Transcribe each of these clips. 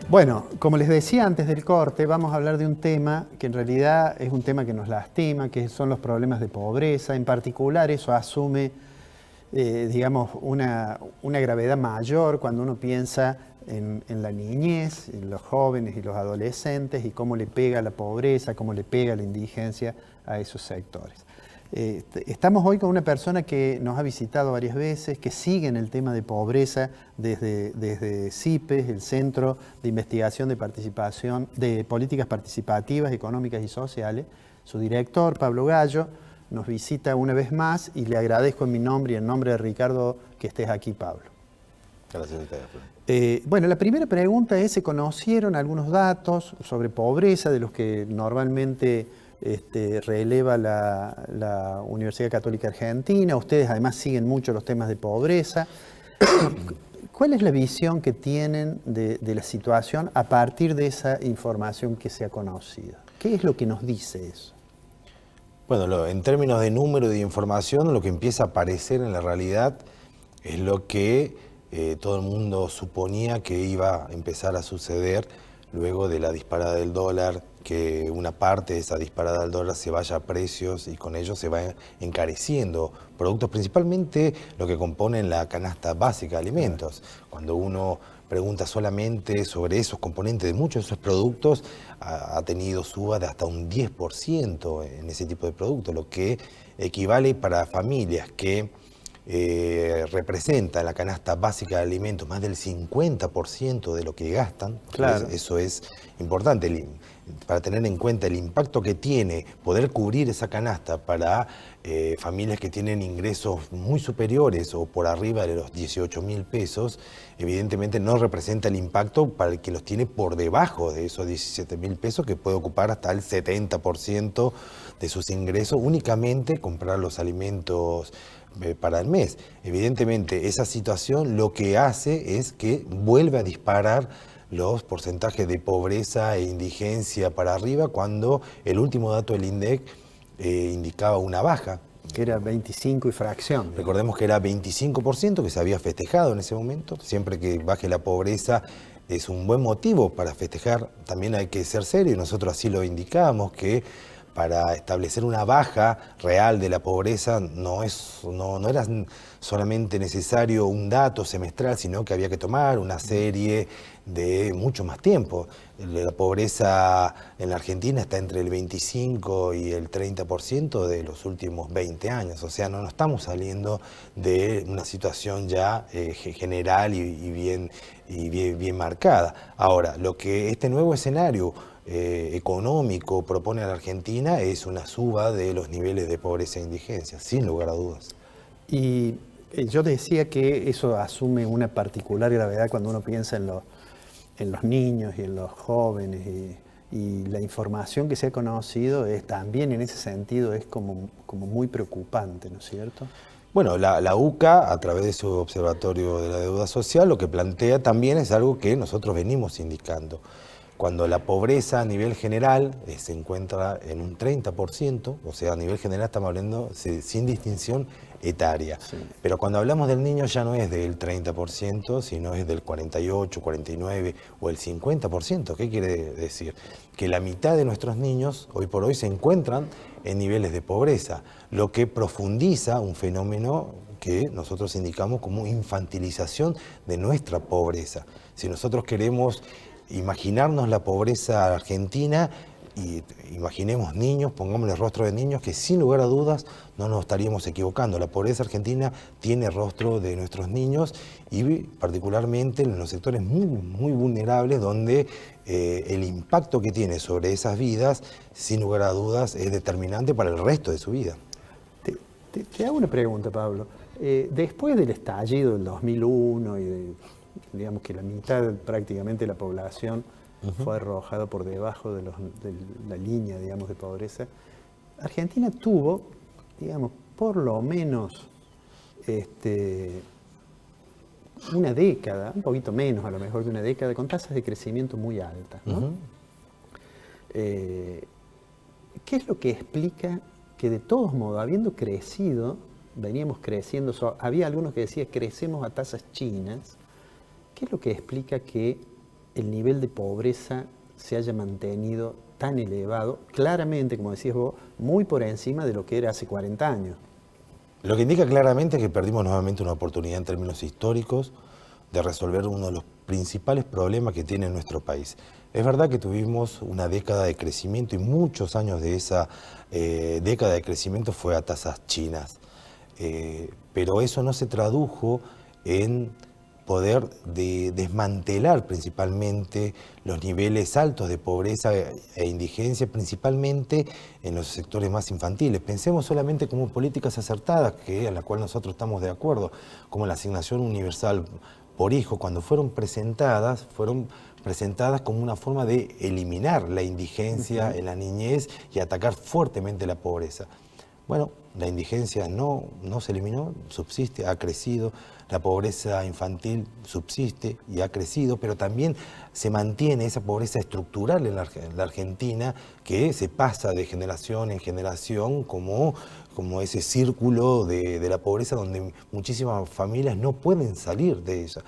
Bueno, como les decía antes del corte, vamos a hablar de un tema que en realidad es un tema que nos lastima, que son los problemas de pobreza. En particular, eso asume, digamos, una gravedad mayor cuando uno piensa en la niñez, en los jóvenes y los adolescentes y cómo le pega la pobreza, cómo le pega la indigencia a esos sectores. Estamos hoy con una persona que nos ha visitado varias veces, que sigue en el tema de pobreza desde CIPES, el Centro de Investigación de Participación de Políticas Participativas, Económicas y Sociales. Su director, Pablo Gallo, nos visita una vez más y le agradezco en mi nombre y en nombre de Ricardo que estés aquí, Pablo. Gracias a ustedes. Bueno, la primera pregunta es, ¿se conocieron algunos datos sobre pobreza de los que normalmente releva la Universidad Católica Argentina? Ustedes además siguen mucho los temas de pobreza. ¿Cuál es la visión que tienen de la situación a partir de esa información que se ha conocido? ¿Qué es lo que nos dice eso? Bueno, en términos de número y de información, lo que empieza a aparecer en la realidad es lo que todo el mundo suponía que iba a empezar a suceder luego de la disparada del dólar, que una parte de esa disparada del dólar se vaya a precios y con ello se va encareciendo productos, principalmente lo que componen la canasta básica de alimentos. Cuando uno pregunta solamente sobre esos componentes de muchos de esos productos, ha tenido suba de hasta un 10% en ese tipo de productos, lo que equivale para familias que representa la canasta básica de alimentos más del 50% de lo que gastan. Claro. Eso es importante para tener en cuenta el impacto que tiene poder cubrir esa canasta para familias que tienen ingresos muy superiores o por arriba de los 18.000 pesos. Evidentemente no representa el impacto para el que los tiene por debajo de esos 17.000 pesos, que puede ocupar hasta el 70% de sus ingresos únicamente comprar los alimentos para el mes. Evidentemente esa situación lo que hace es que vuelve a disparar los porcentajes de pobreza e indigencia para arriba, cuando el último dato del INDEC indicaba una baja. Que era 25 y fracción. Recordemos que era 25% que se había festejado en ese momento. Siempre que baje la pobreza es un buen motivo para festejar. También hay que ser serio, y nosotros así lo indicamos, que para establecer una baja real de la pobreza no era solamente necesario un dato semestral, sino que había que tomar una serie de mucho más tiempo. La pobreza en la Argentina está entre el 25 y el 30% de los últimos 20 años. O sea, no estamos saliendo de una situación ya general y bien marcada. Ahora, lo que este nuevo escenario económico propone a la Argentina es una suba de los niveles de pobreza e indigencia, sin lugar a dudas. Y yo decía que eso asume una particular gravedad cuando uno piensa en los niños y en los jóvenes, y la información que se ha conocido es también en ese sentido es como muy preocupante, ¿no es cierto? Bueno, la UCA, a través de su Observatorio de la Deuda Social, lo que plantea también es algo que nosotros venimos indicando. Cuando la pobreza a nivel general se encuentra en un 30%, o sea, a nivel general estamos hablando sin distinción etaria. Sí. Pero cuando hablamos del niño ya no es del 30%, sino es del 48, 49 o el 50%. ¿Qué quiere decir? Que la mitad de nuestros niños hoy por hoy se encuentran en niveles de pobreza, lo que profundiza un fenómeno que nosotros indicamos como infantilización de nuestra pobreza. Si nosotros queremos imaginarnos la pobreza argentina y imaginemos niños, pongámosle rostro de niños, que sin lugar a dudas no nos estaríamos equivocando. La pobreza argentina tiene rostro de nuestros niños, y particularmente en los sectores muy vulnerables, donde el impacto que tiene sobre esas vidas, sin lugar a dudas, es determinante para el resto de su vida. Te hago una pregunta, Pablo. Después del estallido del 2001 y digamos que la mitad prácticamente de la población fue arrojada por debajo de la línea, digamos, de pobreza, Argentina tuvo, digamos, por lo menos una década, un poquito menos a lo mejor de una década, con tasas de crecimiento muy altas, ¿no? ¿Qué es lo que explica que de todos modos, habiendo crecido, veníamos creciendo, había algunos que decían crecemos a tasas chinas? ¿Qué es lo que explica que el nivel de pobreza se haya mantenido tan elevado, claramente, como decías vos, muy por encima de lo que era hace 40 años. Lo que indica claramente es que perdimos nuevamente una oportunidad en términos históricos de resolver uno de los principales problemas que tiene nuestro país. Es verdad que tuvimos una década de crecimiento y muchos años de esa década de crecimiento fue a tasas chinas, pero eso no se tradujo en poder desmantelar principalmente los niveles altos de pobreza e indigencia, principalmente en los sectores más infantiles. Pensemos solamente como políticas acertadas, en la cual nosotros estamos de acuerdo, como la asignación universal por hijo, cuando fueron presentadas como una forma de eliminar la indigencia en la niñez y atacar fuertemente la pobreza. Bueno, la indigencia no se eliminó, subsiste, ha crecido, la pobreza infantil subsiste y ha crecido, pero también se mantiene esa pobreza estructural en la Argentina que se pasa de generación en generación como ese círculo de la pobreza donde muchísimas familias no pueden salir de ella.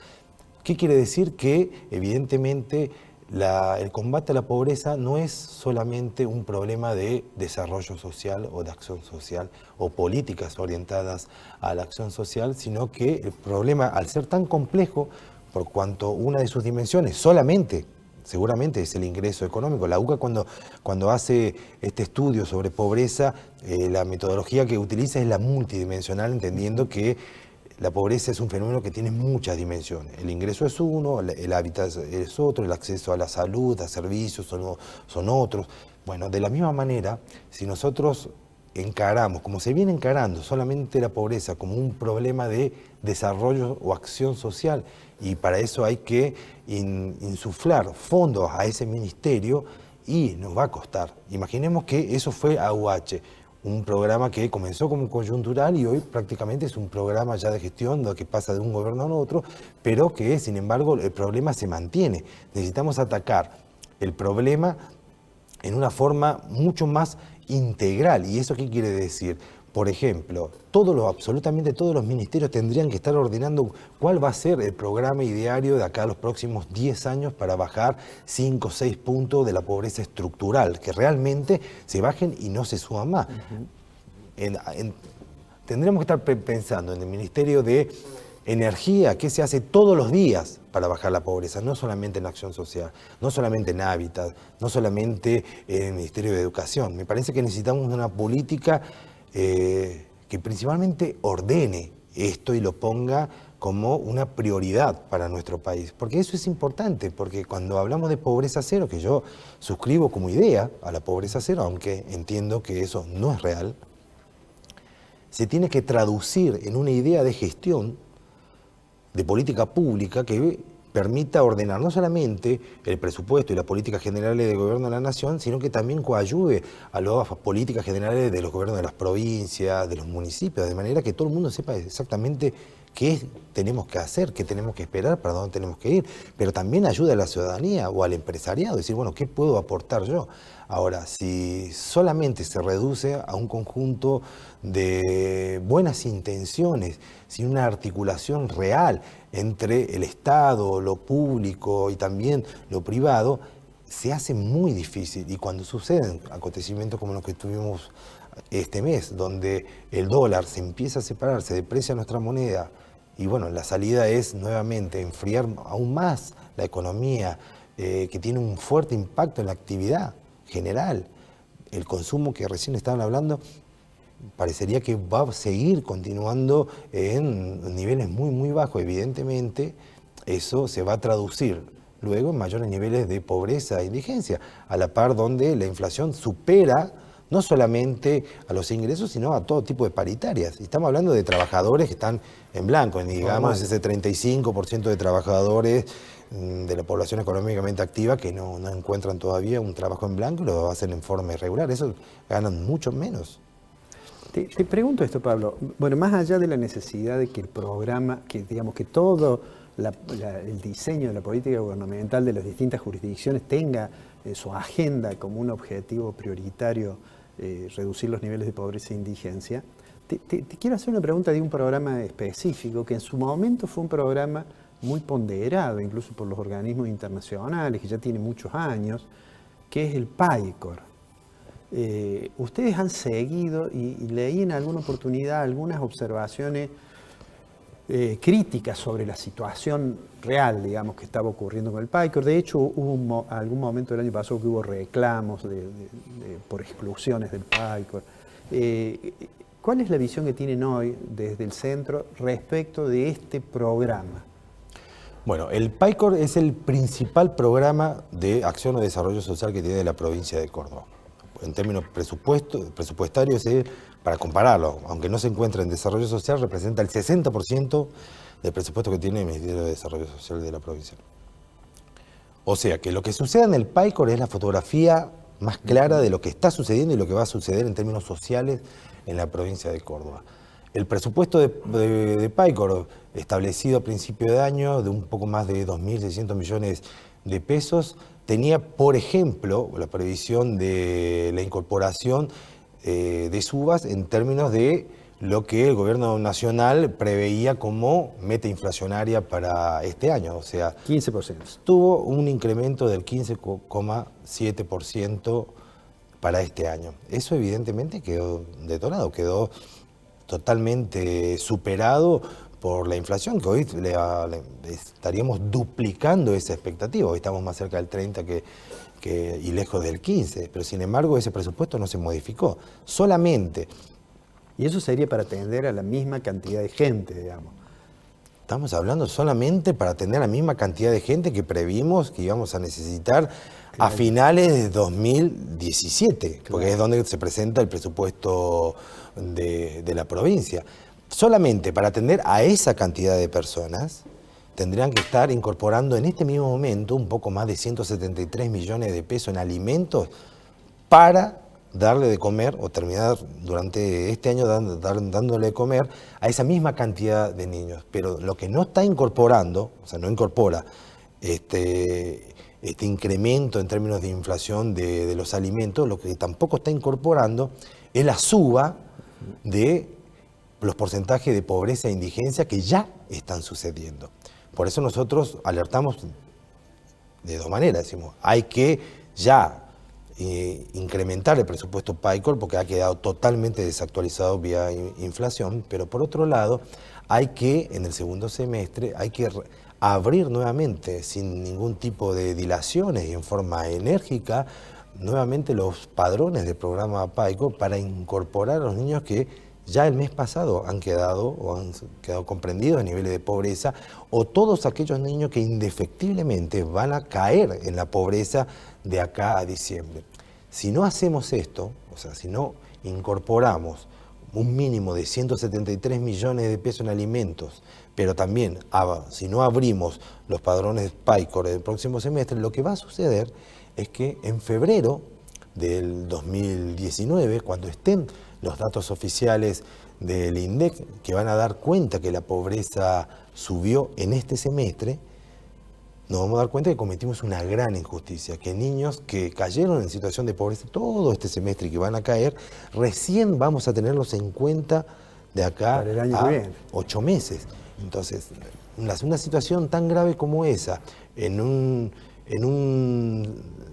¿Qué quiere decir? Que evidentemente el combate a la pobreza no es solamente un problema de desarrollo social o de acción social o políticas orientadas a la acción social, sino que el problema, al ser tan complejo, por cuanto una de sus dimensiones seguramente es el ingreso económico. La UCA cuando hace este estudio sobre pobreza, la metodología que utiliza es la multidimensional, entendiendo que la pobreza es un fenómeno que tiene muchas dimensiones. El ingreso es uno, el hábitat es otro, el acceso a la salud, a servicios son otros. Bueno, de la misma manera, si nosotros encaramos, como se viene encarando, solamente la pobreza como un problema de desarrollo o acción social, y para eso hay que insuflar fondos a ese ministerio, y nos va a costar. Imaginemos que eso fue AUH, un programa que comenzó como coyuntural y hoy prácticamente es un programa ya de gestión que pasa de un gobierno a otro, pero que sin embargo el problema se mantiene. Necesitamos atacar el problema en una forma mucho más integral. ¿Y eso qué quiere decir? Por ejemplo, absolutamente todos los ministerios tendrían que estar ordenando cuál va a ser el programa ideario de acá a los próximos 10 años para bajar 5 o 6 puntos de la pobreza estructural, que realmente se bajen y no se suban más. Tendremos que estar pensando en el Ministerio de Energía, qué se hace todos los días para bajar la pobreza, no solamente en acción social, no solamente en hábitat, no solamente en el Ministerio de Educación. Me parece que necesitamos una política que principalmente ordene esto y lo ponga como una prioridad para nuestro país. Porque eso es importante, porque cuando hablamos de pobreza cero, que yo suscribo como idea a la pobreza cero, aunque entiendo que eso no es real, se tiene que traducir en una idea de gestión, de política pública que permita ordenar no solamente el presupuesto y las políticas generales del gobierno de la nación, sino que también coadyuve a las políticas generales de los gobiernos de las provincias, de los municipios, de manera que todo el mundo sepa exactamente qué tenemos que hacer, qué tenemos que esperar, para dónde tenemos que ir, pero también ayuda a la ciudadanía o al empresariado, decir, bueno, ¿qué puedo aportar yo? Ahora, si solamente se reduce a un conjunto de buenas intenciones, sin una articulación real entre el Estado, lo público y también lo privado, se hace muy difícil. Y cuando suceden acontecimientos como los que tuvimos este mes, donde el dólar se empieza a separar, se deprecia nuestra moneda, y bueno, la salida es nuevamente enfriar aún más la economía, que tiene un fuerte impacto en la actividad general. El consumo que recién estaban hablando parecería que va a seguir continuando en niveles muy bajos. Evidentemente, eso se va a traducir luego en mayores niveles de pobreza e indigencia, a la par donde la inflación supera no solamente a los ingresos, sino a todo tipo de paritarias. Y estamos hablando de trabajadores que están en blanco, digamos, ese 35% de trabajadores de la población económicamente activa que no encuentran todavía un trabajo en blanco y lo hacen en forma irregular. Eso ganan mucho menos. Te pregunto esto, Pablo. Bueno, más allá de la necesidad de que el programa, que digamos que todo el diseño de la política gubernamental de las distintas jurisdicciones tenga su agenda como un objetivo prioritario, reducir los niveles de pobreza e indigencia, te quiero hacer una pregunta de un programa específico que en su momento fue un programa muy ponderado, incluso por los organismos internacionales, que ya tiene muchos años, que es el PAICOR. Ustedes han seguido, y leí en alguna oportunidad algunas observaciones críticas sobre la situación real, digamos, que estaba ocurriendo con el PAICOR. De hecho, hubo algún momento del año pasado que hubo reclamos por exclusiones del PAICOR. ¿Cuál es la visión que tienen hoy desde el centro respecto de este programa? Bueno, el PAICOR es el principal programa de acción o desarrollo social que tiene la provincia de Córdoba. En términos presupuestarios, para compararlo, aunque no se encuentra en desarrollo social, representa el 60% del presupuesto que tiene el Ministerio de Desarrollo Social de la provincia. O sea que lo que sucede en el PAICOR es la fotografía más clara de lo que está sucediendo y lo que va a suceder en términos sociales en la provincia de Córdoba. El presupuesto de PAICOR, establecido a principio de año, de un poco más de 2.600 millones de pesos, tenía, por ejemplo, la previsión de la incorporación de subas en términos de lo que el gobierno nacional preveía como meta inflacionaria para este año. O sea, 15%. Tuvo un incremento del 15,7% para este año. Eso evidentemente quedó detonado, quedó totalmente superado por la inflación, que hoy estaríamos duplicando esa expectativa. Hoy estamos más cerca del 30 y lejos del 15, pero sin embargo ese presupuesto no se modificó. Solamente. Y eso sería para atender a la misma cantidad de gente, digamos. Estamos hablando solamente para atender a la misma cantidad de gente que previmos que íbamos a necesitar a finales de 2017, porque es donde se presenta el presupuesto de la provincia. Solamente para atender a esa cantidad de personas tendrían que estar incorporando en este mismo momento un poco más de 173 millones de pesos en alimentos para darle de comer o terminar durante este año dándole de comer a esa misma cantidad de niños. Pero lo que no está incorporando, o sea, no incorpora este incremento en términos de inflación de los alimentos, lo que tampoco está incorporando es la suba de los porcentajes de pobreza e indigencia que ya están sucediendo. Por eso nosotros alertamos de dos maneras. Decimos, hay que ya incrementar el presupuesto PAICOR porque ha quedado totalmente desactualizado vía inflación, pero por otro lado hay que, en el segundo semestre, hay que abrir nuevamente, sin ningún tipo de dilaciones y en forma enérgica, nuevamente los padrones del programa PAICOR para incorporar a los niños que ya el mes pasado han quedado comprendidos a niveles de pobreza, o todos aquellos niños que indefectiblemente van a caer en la pobreza de acá a diciembre. Si no hacemos esto, o sea, si no incorporamos un mínimo de 173 millones de pesos en alimentos, pero también si no abrimos los padrones PAICOR del próximo semestre, lo que va a suceder es que en febrero del 2019, cuando estén los datos oficiales del INDEC, que van a dar cuenta que la pobreza subió en este semestre, nos vamos a dar cuenta que cometimos una gran injusticia, que niños que cayeron en situación de pobreza todo este semestre y que van a caer, recién vamos a tenerlos en cuenta de acá para el año a que viene. 8 meses. Entonces, una situación tan grave como esa, en un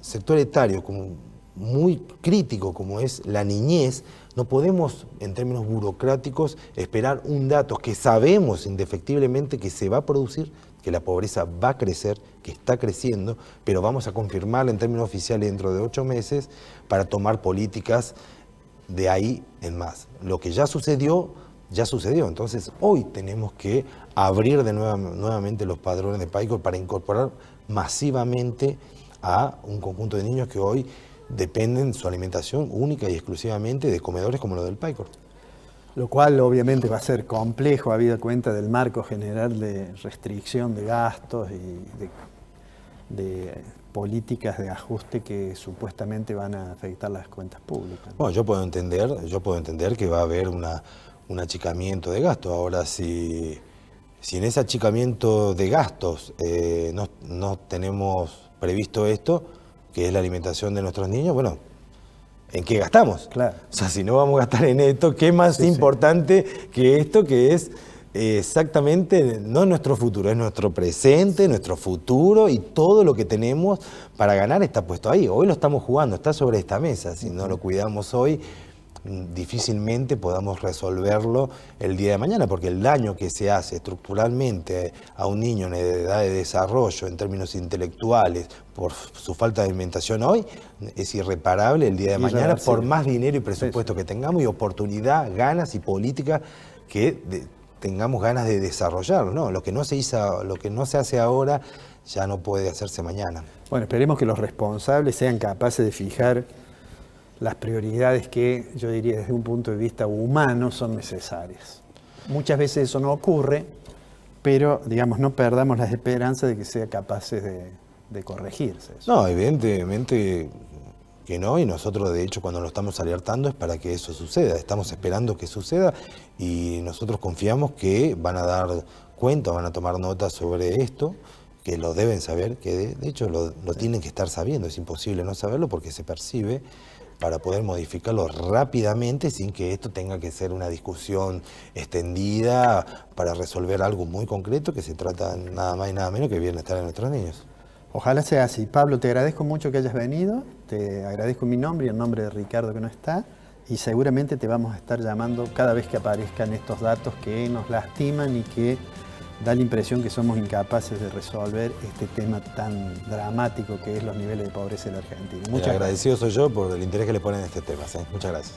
sector etario como muy crítico como es la niñez, no podemos, en términos burocráticos, esperar un dato que sabemos indefectiblemente que se va a producir, que la pobreza va a crecer, que está creciendo, pero vamos a confirmarla en términos oficiales dentro de 8 meses para tomar políticas de ahí en más. Lo que ya sucedió, ya sucedió. Entonces, hoy tenemos que abrir nuevamente los padrones de PAICOR para incorporar masivamente a un conjunto de niños que hoy dependen su alimentación única y exclusivamente de comedores como los del PAICOR. Lo cual obviamente va a ser complejo, habida cuenta del marco general de restricción de gastos y de políticas de ajuste que supuestamente van a afectar las cuentas públicas. Bueno, yo puedo entender que va a haber un achicamiento de gastos. Ahora, si en ese achicamiento de gastos no tenemos previsto esto, que es la alimentación de nuestros niños, bueno, ¿en qué gastamos? Claro. O sea, si no vamos a gastar en esto, ¿qué más importante que esto, que es Exactamente, no es nuestro futuro, es nuestro presente, nuestro futuro y todo lo que tenemos para ganar está puesto ahí. Hoy lo estamos jugando, está sobre esta mesa. Si no lo cuidamos hoy, difícilmente podamos resolverlo el día de mañana, porque el daño que se hace estructuralmente a un niño en edad de desarrollo, en términos intelectuales, por su falta de alimentación hoy, es irreparable el día de mañana, por más dinero y presupuesto que tengamos y oportunidad, ganas y política que tengamos ganas de desarrollarlo, ¿no? Lo que no se hizo, lo que no se hace ahora ya no puede hacerse mañana. Bueno, esperemos que los responsables sean capaces de fijar las prioridades que, yo diría desde un punto de vista humano, son necesarias. Muchas veces eso no ocurre, pero digamos, no perdamos las esperanzas de que sean capaces de corregirse eso. No, evidentemente que no, y nosotros de hecho cuando lo estamos alertando es para que eso suceda, estamos esperando que suceda y nosotros confiamos que van a dar cuenta, van a tomar nota sobre esto, que lo deben saber, que de hecho lo tienen que estar sabiendo, es imposible no saberlo porque se percibe, para poder modificarlo rápidamente sin que esto tenga que ser una discusión extendida para resolver algo muy concreto que se trata nada más y nada menos que el bienestar de nuestros niños. Ojalá sea así. Pablo, te agradezco mucho que hayas venido, te agradezco en mi nombre y en nombre de Ricardo que no está, y seguramente te vamos a estar llamando cada vez que aparezcan estos datos que nos lastiman y que da la impresión que somos incapaces de resolver este tema tan dramático que es los niveles de pobreza en la Argentina. Muchas agradecido soy yo por el interés que le ponen a este tema. Muchas gracias.